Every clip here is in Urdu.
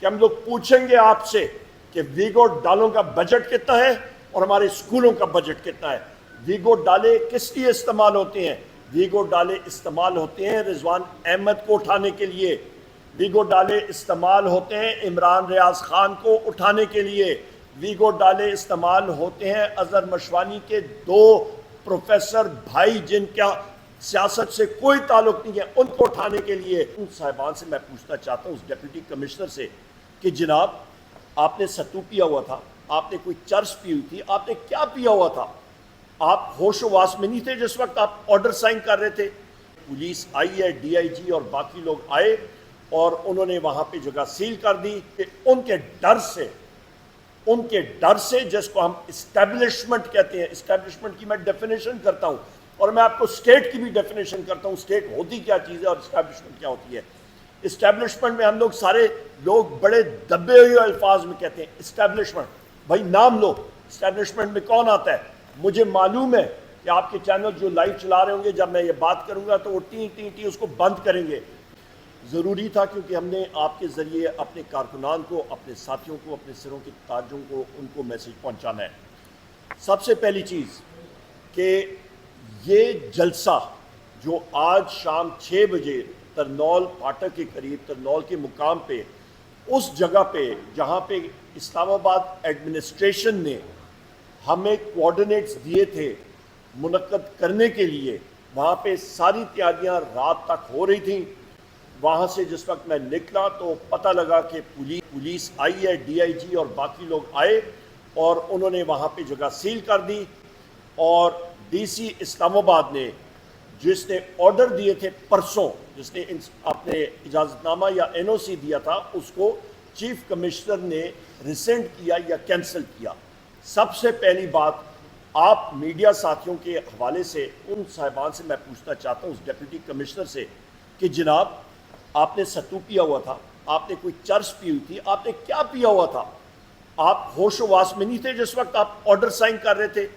کہ ہم لوگ پوچھیں گے آپ سے کہ ویگو ڈالوں کا بجٹ کتنا ہے اور ہمارے اسکولوں کا بجٹ کتنا ہے۔ ویگو ڈالے کس لیے استعمال ہوتے ہیں؟ ویگو ڈالے استعمال ہوتے ہیں رضوان احمد کو اٹھانے کے لیے، ویگو ڈالے استعمال ہوتے ہیں عمران ریاض خان کو اٹھانے کے لیے، ویگو ڈالے استعمال ہوتے ہیں اظہر مشوانی کے 2 پروفیسر بھائی جن کا سیاست سے کوئی تعلق نہیں ہے، ان کو اٹھانے کے لیے۔ ان صاحبان سے میں پوچھنا چاہتا ہوں، اس ڈپٹی کمشنر سے، کہ جناب آپ نے ستو پیا ہوا تھا، آپ نے کوئی چرس پی ہوئی تھی، آپ نے کیا پیا ہوا تھا؟ آپ ہوش و واس میں نہیں تھے جس وقت آپ آرڈر سائن کر رہے تھے؟ پولیس آئی ہے، ڈی آئی جی اور باقی لوگ آئے اور انہوں نے وہاں پہ جگہ سیل کر دی کہ ان کے ڈر سے جس کو ہم اسٹیبلشمنٹ کہتے ہیں، اسٹیبلشمنٹ کی میں ڈیفینیشن کرتا ہوں اور میں آپ کو اسٹیٹ کی بھی ڈیفینیشن کرتا ہوں، اسٹیٹ ہوتی کیا چیز ہے اور اسٹیبلشمنٹ کیا ہوتی ہے۔ اسٹیبلشمنٹ میں ہم لوگ سارے لوگ بڑے دبے ہوئے الفاظ میں کہتے ہیں اسٹیبلشمنٹ، بھائی نام لو، اسٹیبلشمنٹ میں کون آتا ہے؟ مجھے معلوم ہے کہ آپ کے چینل جو لائیو چلا رہے ہوں گے، جب میں یہ بات کروں گا تو وہ ٹی ٹی ٹی اس کو بند کریں گے۔ ضروری تھا کیونکہ ہم نے آپ کے ذریعے اپنے کارکنان کو، اپنے ساتھیوں کو، اپنے سروں کے تاجوں کو، ان کو میسج پہنچانا ہے۔ سب سے پہلی چیز کہ یہ جلسہ جو آج شام 6 بجے ترنول پھاٹک کے قریب، ترنول کے مقام پہ، اس جگہ پہ جہاں پہ اسلام آباد ایڈمنسٹریشن نے ہمیں کوآرڈینیٹس دیے تھے منعقد کرنے کے لیے، وہاں پہ ساری تیاریاں رات تک ہو رہی تھیں۔ وہاں سے جس وقت میں نکلا تو پتہ لگا کہ پولیس آئی ہے، ڈی آئی جی اور باقی لوگ آئے اور انہوں نے وہاں پہ جگہ سیل کر دی، اور ڈی سی اسلام آباد نے جس نے آرڈر دیے تھے پرسوں، جس نے اپنے اجازت نامہ یا این او سی دیا تھا، اس کو چیف کمشنر نے ریسینڈ کیا یا کینسل کیا۔ سب سے پہلی بات، آپ میڈیا ساتھیوں کے حوالے سے ان صاحبان سے میں پوچھنا چاہتا ہوں، اس ڈپٹی کمشنر سے، کہ جناب آپ نے ستو پیا ہوا تھا، آپ نے کوئی چرس پی ہوئی تھی، آپ نے کیا پیا ہوا تھا؟ آپ ہوش و واس میں نہیں تھے جس وقت آپ آرڈر سائن کر رہے تھے؟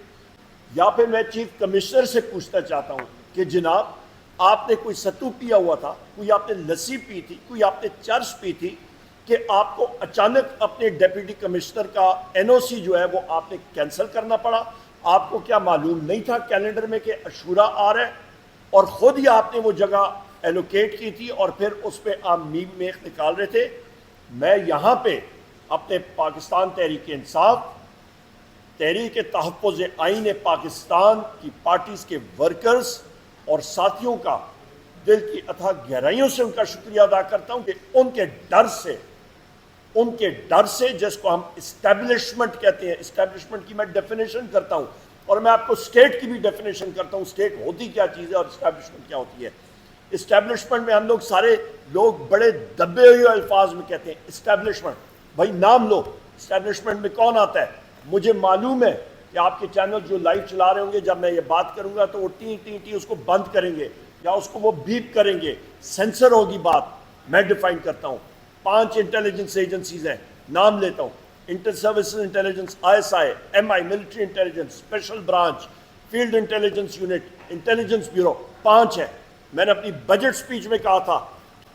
یا پھر میں چیف کمشنر سے پوچھنا چاہتا ہوں کہ جناب آپ نے کوئی ستو پیا ہوا تھا، کوئی آپ نے لسی پی تھی، کوئی آپ نے چرس پی تھی کہ آپ کو اچانک اپنے ڈیپٹی کمشنر کا این او سی جو ہے وہ آپ نے کینسل کرنا پڑا؟ آپ کو کیا معلوم نہیں تھا کیلنڈر میں کہ عاشورہ آ رہا ہے؟ اور خود ہی آپ نے وہ جگہ ایلوکیٹ کی تھی اور پھر اس پہ آپ میم میخ نکال رہے تھے۔ میں یہاں پہ اپنے پاکستان تحریک انصاف، تحریک تحفظ آئین پاکستان کی پارٹیز کے ورکرز اور ساتھیوں کا دل کی اتھا گہرائیوں سے ان کا شکریہ ادا کرتا ہوں کہ ان کے ڈر سے جس کو ہم اسٹیبلشمنٹ کہتے ہیں، اسٹیبلشمنٹ کی میں ڈیفینیشن کرتا ہوں اور میں آپ کو اسٹیٹ کی بھی ڈیفینیشن کرتا ہوں، اسٹیٹ ہوتی کیا چیز ہے اور اسٹیبلشمنٹ کیا ہوتی ہے۔ اسٹیبلشمنٹ میں ہم لوگ سارے لوگ بڑے دبے ہوئے الفاظ میں کہتے ہیں اسٹیبلشمنٹ، بھائی نام لو، اسٹیبلشمنٹ میں کون آتا ہے؟ مجھے معلوم ہے کہ آپ کے چینل جو لائیو چلا رہے ہوں گے، جب میں یہ بات کروں گا تو وہ ٹی ٹی ٹی اس کو بند کریں گے یا اس کو وہ بیپ کریں گے، سینسر ہوگی بات۔ میں ڈیفائن کرتا ہوں، 5 انٹیلیجنس ایجنسیز ہیں، نام لیتا ہوں: inter services intelligence, I S I, M I military intelligence, special branch, field intelligence unit, intelligence bureau, 5 ہیں۔ میں نے اپنی بجٹ سپیچ میں کہا تھا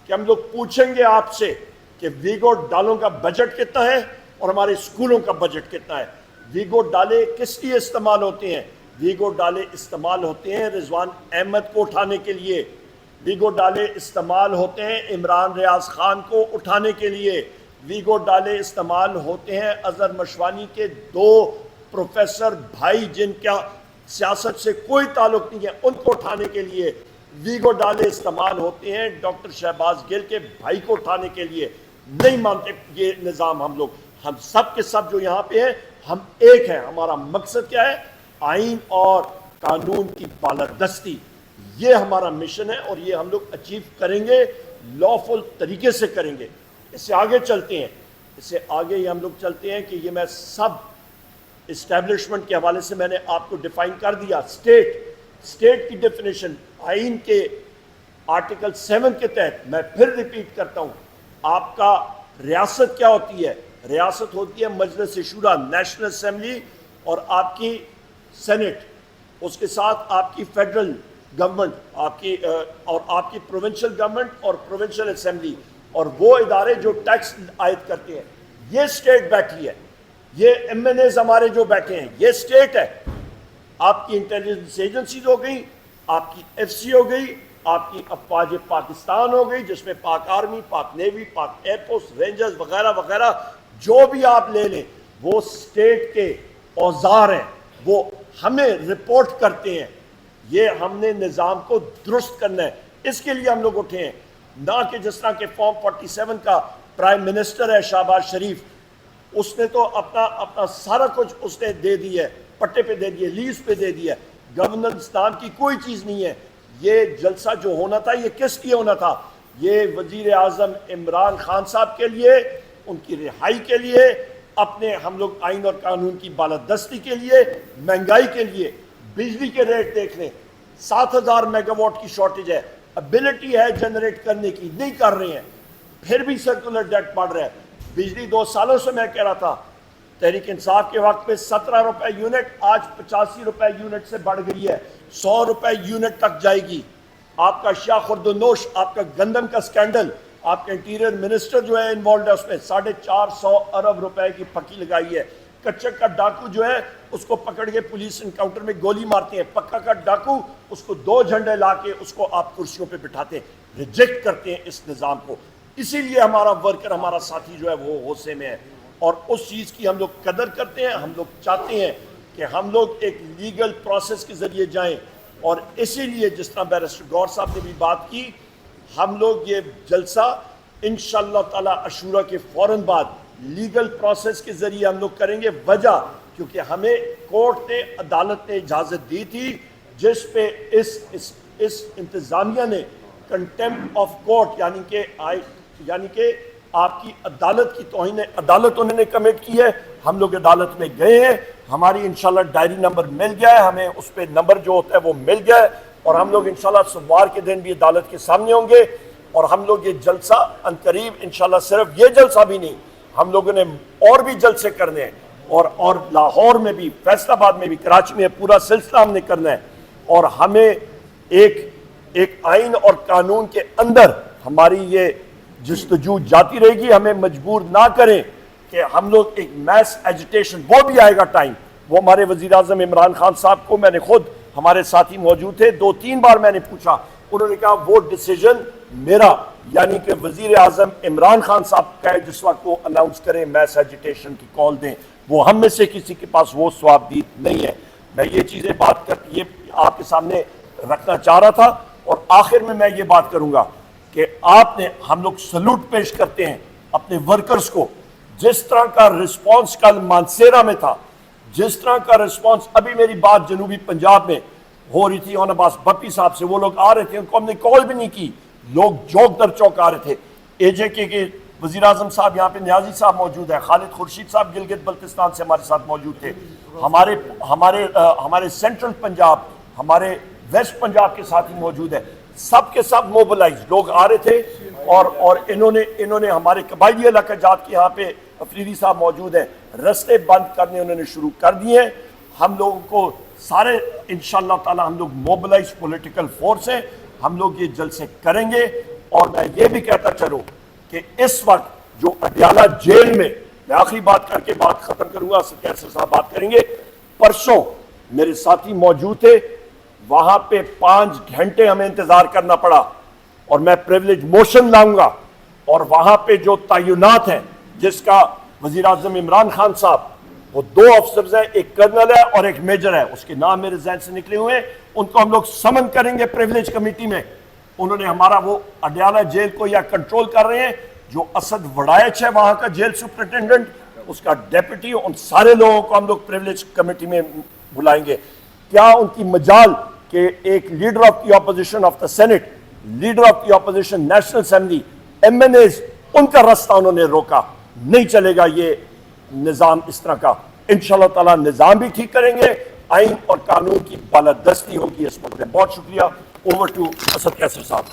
کہ ہم لوگ پوچھیں گے آپ سے کہ ویگو ڈالوں کا بجٹ کتنا ہے اور ہمارے اسکولوں کا بجٹ کتنا ہے۔ ویگو ڈالے کس لیے استعمال ہوتے ہیں؟ ویگو ڈالے استعمال ہوتے ہیں رضوان احمد کو اٹھانے کے لیے، ویگو ڈالے استعمال ہوتے ہیں عمران ریاض خان کو اٹھانے کے لیے، ویگو ڈالے استعمال ہوتے ہیں اظہر مشوانی کے 2 پروفیسر بھائی جن کا سیاست سے کوئی تعلق نہیں ہے، ان کو اٹھانے کے لیے، ویگو ڈالے استعمال ہوتے ہیں ڈاکٹر شہباز گل کے بھائی کو اٹھانے کے لیے۔ نہیں مانتے یہ نظام ہم لوگ، ہم سب کے سب جو یہاں پہ ہیں ہم ایک ہیں۔ ہمارا مقصد کیا ہے؟ آئین اور قانون کی بالادستی، یہ ہمارا مشن ہے اور یہ ہم لوگ اچیو کریں گے، لافل طریقے سے کریں گے۔ اس سے آگے چلتے ہیں، اس سے آگے یہ ہم لوگ چلتے ہیں کہ یہ میں سب اسٹیبلشمنٹ کے حوالے سے میں نے آپ کو ڈیفائن کر دیا۔ اسٹیٹ کی ڈیفینیشن آئین کے آرٹیکل 7 کے تحت میں پھر ریپیٹ کرتا ہوں، آپ کا ریاست کیا ہوتی ہے؟ ریاست ہوتی ہے مجلس شورا، نیشنل اسمبلی، اور آپ کی سینٹ، اس کے ساتھ آپ کی فیڈرل گورنمنٹ، آپ کی پروونشل گورنمنٹ اور پروونشل اسمبلی، اور وہ ادارے جو ٹیکس عائد کرتے ہیں، یہ اسٹیٹ بیٹھی ہے، یہ ایم این ایز ہمارے جو بیٹھے ہیں، یہ اسٹیٹ ہے۔ آپ کی انٹیلیجنس ایجنسیز ہو گئی، آپ کی ایف سی ہو گئی، آپ کی افواج پاکستان ہو گئی، جس میں پاک آرمی، پاک نیوی، پاک ایئر فورس، رینجرز وغیرہ وغیرہ جو بھی آپ لے لیں، وہ اسٹیٹ کے اوزار ہیں، وہ ہمیں رپورٹ کرتے ہیں۔ یہ ہم نے نظام کو درست کرنا ہے، اس کے لیے ہم لوگ اٹھے ہیں، نہ کہ جس طرح کہ فارم 47 کا پرائم منسٹر ہے شہباز شریف، اس نے تو اپنا سارا کچھ اس نے دے دیا ہے، پٹے پہ دے دیا، لیز پہ دے دیا۔ گورننس نام کی کوئی چیز نہیں ہے۔ یہ جلسہ جو ہونا تھا، یہ کس لیے ہونا تھا؟ یہ وزیر اعظم عمران خان صاحب کے لیے، ان کی رہائی کے لیے، اپنے ہم لوگ آئین اور قانون کی بالادستی کے لیے، مہنگائی کے لیے۔ بجلی کے ریٹ دیکھ لیں، 7000 میگا واٹ کی شارٹیج ہے، ابیلٹی ہے جنریٹ کرنے کی، نہیں کر رہے ہیں، پھر بھی سرکولر ڈیٹ بڑھ رہا ہے۔ بجلی 2 سالوں سے میں کہہ رہا تھا، تحریک انصاف کے وقت پہ 17 روپے یونٹ، آج 85 روپے یونٹ سے بڑھ گئی ہے، 100 روپے یونٹ تک جائے گی۔ آپ کا اشیاء خورد و نوش، آپ کا گندم کا سکینڈل، آپ کا انٹیریئر منسٹر جو ہے انوالوڈ ہے اس میں، 450 ارب روپے کی پھکی لگائی ہے۔ کچک کا ڈاکو جو ہے اس کو پکڑ کے پولیس انکاؤنٹر میں گولی مارتے ہیں، پکا کا ڈاکو اس کو 2 جھنڈے لا کے اس کو آپ کرسیوں پہ بٹھاتے ہیں، ریجیکٹ کرتے ہیں اس نظام کو۔ اسی لیے ہمارا ورکر، ہمارا ساتھی جو ہے وہ غصے میں ہے، اور اس چیز کی ہم لوگ قدر کرتے ہیں۔ ہم لوگ چاہتے ہیں کہ ہم لوگ ایک لیگل پروسیس کے ذریعے جائیں، اور اسی لیے جس طرح بیرسٹر گور صاحب نے بھی بات کی، ہم لوگ یہ جلسہ انشاءاللہ تعالی عاشورہ کے فوراً بعد لیگل پروسیس کے ذریعے ہم لوگ کریں گے۔ وجہ کیونکہ ہمیں کورٹ نے، عدالت نے اجازت دی تھی، جس پہ اس انتظامیہ نے کنٹیمپٹ آف کورٹ یعنی کہ آپ کی عدالت کی توہین عدالت انہوں نے کمٹ کی ہے۔ ہم لوگ عدالت میں گئے ہیں، ہماری انشاءاللہ ڈائری نمبر مل گیا ہے، ہمیں اس پہ نمبر جو ہوتا ہے وہ مل گیا ہے، اور ہم لوگ انشاءاللہ سوموار کے دن بھی عدالت کے سامنے ہوں گے، اور ہم لوگ یہ جلسہ عنقریب انشاءاللہ، صرف یہ جلسہ بھی نہیں، ہم لوگوں نے اور بھی جلسے کرنے ہیں، اور لاہور میں بھی، فیصل آباد میں بھی، کراچی میں پورا سلسلہ ہم نے کرنا ہے، اور ہمیں ایک آئین اور قانون کے اندر ہماری یہ جستجو جاتی رہے گی۔ ہمیں مجبور نہ کریں کہ ہم لوگ ایک میس ایجیٹیشن، وہ بھی آئے گا ٹائم۔ وہ ہمارے وزیر اعظم عمران خان صاحب کو میں نے خود، ہمارے ساتھی موجود تھے، 2-3 بار میں نے پوچھا، انہوں نے کہا وہ ڈیسیجن میرا، یعنی کہ وزیر اعظم عمران خان صاحب کا جس وقت وہ اناؤنس کریں میس ایجیٹیشن کی کال دیں، وہ ہم میں سے کسی کے پاس وہ ثوابدید نہیں ہے۔ میں یہ چیزیں بات کر یہ آپ کے سامنے رکھنا چاہ رہا تھا، اور آخر میں یہ بات کروں گا کہ ہم لوگ سلوٹ پیش کرتے ہیں اپنے ورکرز کو۔ جس طرح کا رسپانس کل مانسیرا میں تھا، جس طرح کا رسپانس، ابھی میری بات جنوبی پنجاب میں ہو رہی تھی اون عباس بپی صاحب سے، وہ لوگ آ رہے تھے، ان کو ہم نے کال بھی نہیں کی، لوگ چوک در چوک آ رہے تھے۔ اے جے کے وزیر اعظم صاحب یہاں پہ نیازی صاحب موجود ہے، خالد خورشید صاحب گلگت بلتستان سے ہمارے ساتھ موجود تھے، ہمارے سینٹرل پنجاب، ہمارے ویسٹ پنجاب کے ساتھی موجود ہیں، سب کے سب موبلائز لوگ آ رہے تھے، اور انہوں نے ہمارے قبائلی علاقہ جات کے یہاں پہ افریدی صاحب موجود ہیں، رستے بند کرنے انہوں نے شروع کر دیے ہیں۔ ہم لوگوں کو سارے انشاءاللہ تعالی ہم لوگ موبلائز پولیٹیکل فورس ہیں، ہم لوگ یہ جلسے کریں گے۔ اور میں یہ بھی کہتا چلوں کہ اس وقت جو اڈیالہ جیل میں آخری بات کر کے بات ختم کروں گا، کیسر صاحب بات کریں گے، پرسوں میرے ساتھی موجود تھے، وہاں پہ 5 گھنٹے ہمیں انتظار کرنا پڑا، اور میں پریولیج موشن لاؤں گا، اور وہاں پہ جو تعینات ہیں، جس کا وزیر اعظم عمران خان صاحب، وہ 2 افسرز ہیں، ایک کرنل ہے اور ایک میجر ہے، اس کے نام میرے ذہن سے نکلے ہوئے ہیں، ان کو ہم لوگ سمن کریں گے پریولیج کمیٹی میں۔ انہوں نے ہمارا وہ اڈیالہ جیل کو یا کنٹرول کر رہے ہیں، جو اسد وڑائچ ہے وہاں کا جیل سپرنٹینڈنٹ، اس کا ڈیپٹی، ان سارے لوگوں کو ہم لوگ پریولیج کمیٹی میں بلائیں گے۔ کیا ان کی مجال کہ ایک leader of the opposition of the Senate, leader of the opposition National Assembly, M N As, ان کا راستہ انہوں نے روکا، نہیں چلے گا یہ نظام اس طرح کا۔ انشاءاللہ تعالی نظام بھی ٹھیک کریں گے، آئین اور قانون کی بالادستی ہوگی اس وقت۔ بہت شکریہ۔ اوور ٹو اسد کیسر صاحب۔